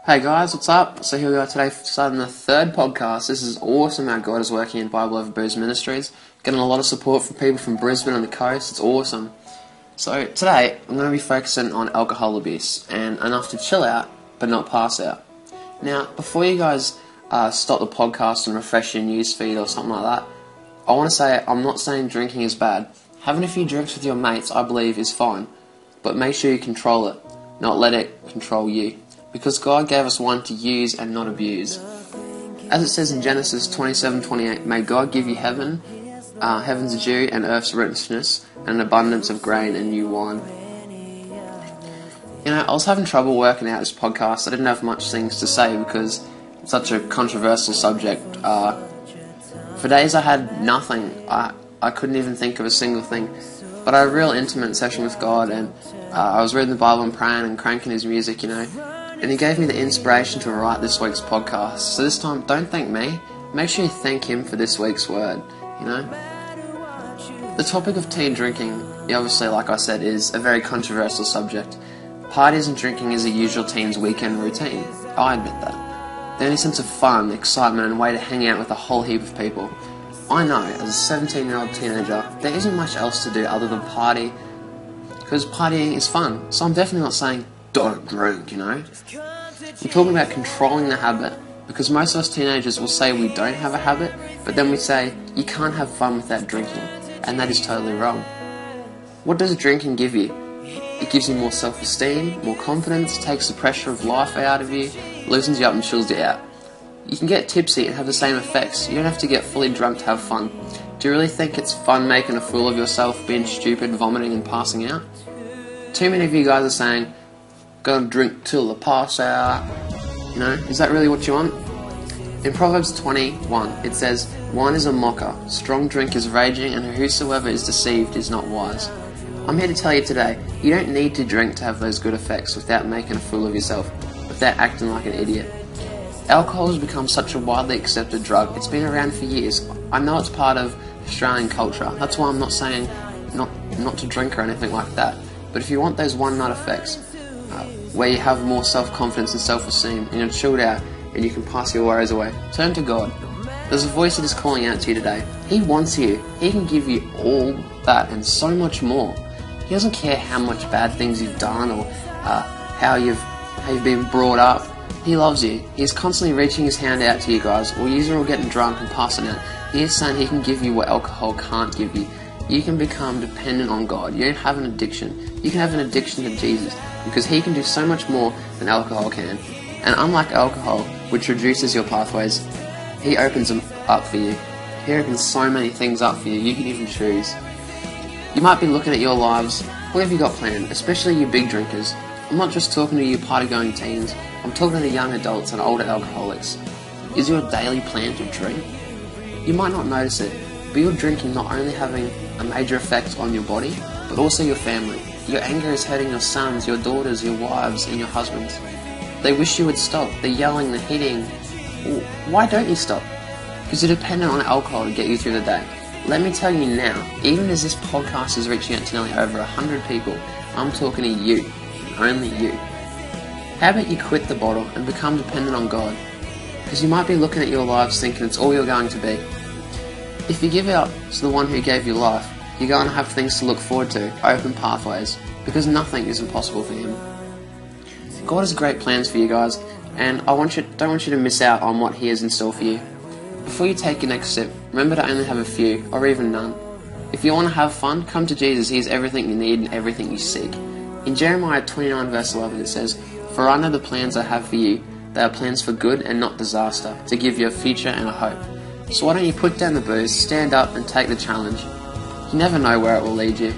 Hey guys, what's up? So here we are today starting the third podcast. This is awesome how God is working in Bible Over Booze Ministries. Getting a lot of support from people from Brisbane and the coast. It's awesome. So today I'm going to be focusing on alcohol abuse and enough to chill out but not pass out. Now, before you guys stop the podcast and refresh your news feed or something like that, I want to say I'm not saying drinking is bad. Having a few drinks with your mates, I believe, is fine. But make sure you control it, not let it control you. Because God gave us one to use and not abuse. As it says in Genesis 27:28, may God give you heaven's dew and earth's richness, and an abundance of grain and new wine. You know, I was having trouble working out this podcast. I didn't have much things to say because it's such a controversial subject. For days I had nothing. I couldn't even think of a single thing. But I had a real intimate session with God, and I was reading the Bible and praying and cranking His music, you know. And He gave me the inspiration to write this week's podcast. So this time, don't thank me. Make sure you thank Him for this week's word, you know. The topic of teen drinking, obviously, like I said, is a very controversial subject. Parties and drinking is a usual teen's weekend routine. I admit that. The only sense of fun, excitement, and way to hang out with a whole heap of people. I know, as a 17-year-old teenager, there isn't much else to do other than party, because partying is fun. So I'm definitely not saying don't drink, you know. I'm talking about controlling the habit, because most of us teenagers will say we don't have a habit, but then we say you can't have fun without drinking, and that is totally wrong. What does drinking give you? It gives you more self-esteem, more confidence, takes the pressure of life out of you, loosens you up and chills you out. You can get tipsy and have the same effects. You don't have to get fully drunk to have fun. Do you really think it's fun making a fool of yourself, being stupid, vomiting and passing out? Too many of you guys are saying, go and drink till I pass out. You know, is that really what you want? In Proverbs 21, it says, wine is a mocker, strong drink is raging, and whosoever is deceived is not wise. I'm here to tell you today, you don't need to drink to have those good effects without making a fool of yourself, without acting like an idiot. Alcohol has become such a widely accepted drug. It's been around for years. I know it's part of Australian culture. That's why I'm not saying not to drink or anything like that. But if you want those one-night effects, where you have more self-confidence and self-esteem, and you're chilled out, and you can pass your worries away, turn to God. There's a voice that is calling out to you today. He wants you. He can give you all that and so much more. He doesn't care how much bad things you've done or how you've been brought up. He loves you. He's constantly reaching His hand out to you guys, or you're all getting drunk and passing out. He is saying He can give you what alcohol can't give you. You can become dependent on God. You don't have an addiction. You can have an addiction to Jesus, because He can do so much more than alcohol can. And unlike alcohol, which reduces your pathways, He opens them up for you. He opens so many things up for you, you can even choose. You might be looking at your lives. What have you got planned? Especially you big drinkers. I'm not just talking to you party-going teens. I'm talking to young adults and older alcoholics. Is your daily plan to drink? You might not notice it, but you're drinking not only having a major effect on your body, but also your family. Your anger is hurting your sons, your daughters, your wives, and your husbands. They wish you would stop. They're yelling, they're hitting. Why don't you stop? Because you're dependent on alcohol to get you through the day. Let me tell you now, even as this podcast is reaching out to nearly over 100 people, I'm talking to you, and only you. How about you quit the bottle and become dependent on God? Because you might be looking at your lives thinking it's all you're going to be. If you give out to the one who gave you life, you're going to have things to look forward to, open pathways, because nothing is impossible for Him. God has great plans for you guys, and I don't want you to miss out on what He has in store for you. Before you take your next step, remember to only have a few, or even none. If you want to have fun, come to Jesus. He is everything you need and everything you seek. In Jeremiah 29 verse 11 it says, for I know the plans I have for you. They are plans for good and not disaster, to give you a future and a hope. So why don't you put down the booze, stand up and take the challenge. You never know where it will lead you.